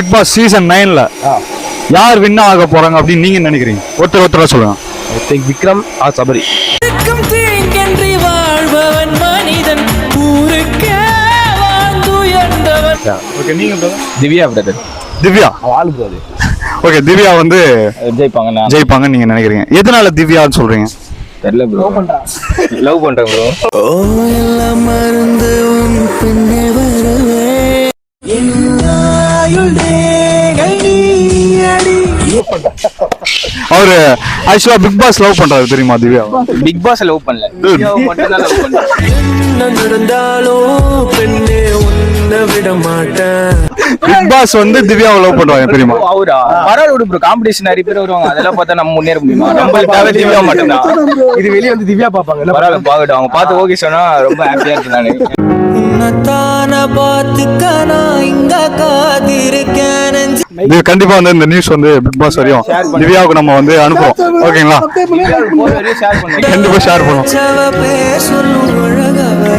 Big Boss season 9ல யார் win ஆக போறாங்க அப்படின்னு நீங்க நினைக்கிறீங்க? ஒருத்தரா சொல்லுங்க. I think Vikram or Sabari. வாழ்பவன் மனிதன் ஊருக்கே வாழ்ந்துயர்ந்தவன். ஓகே, நீங்க திவ்யா பிரதர். திவ்யா ஆளு ப்ரோ அது. ஓகே, திவ்யா வந்து ஜெயிப்பாங்க நீங்க நினைக்கிறீங்க. எதனால திவ்யான்னு சொல்றீங்க? தெரியல ப்ரோ. லவ் பண்றேன் ப்ரோ. ஓ எல்லாம் மறந்து உன் பின்னே வருவே அவரு ஆக்சுவலா பிக் பாஸ் லவ் பண்றாரு தெரியுமா? திவ்யா பிக் பாஸ் லவ் பண்ணல, திவ்யாவை மட்டும் தான் லவ் பண்றேன். என்ன நடந்தாலும் பெண்ணே உன்னை விட மாட்டேன். பிக் பாஸ் வந்து திவ்யாவை லவ் பண்றாங்க தெரியுமா? அவரா பரவாயில்ல விடு ப்ரோ. காம்படிஷன் நிறைய பேர் வருவாங்க, அதெல்லாம் பார்த்தா நம்ம முன்னேற முடியுமா? நம்மளுக்காக திவ்யா மட்டும் தான். இது வெளியே வந்து திவ்யா பாப்பாங்க. பரவாயில்ல பாக்கட்டும், அவங்க பார்த்து ஓகே சொன்னா ரொம்ப ஹாப்பியா இருக்கு. நானு உன்னத்தான பார்த்துக்க நான் இங்க காத்திருக்கேன். இது கண்டிப்பா வந்து இந்த நியூஸ் வந்து பிக் பாஸ் வரையும் திவ்யாவுக்கு நம்ம வந்து அனுப்புறோம். ஓகேங்களா? ஷேர் பண்ணுங்க. கண்டிப்பா ஷேர் பண்ணுவோம். பேர் சொல்லும் அழகவை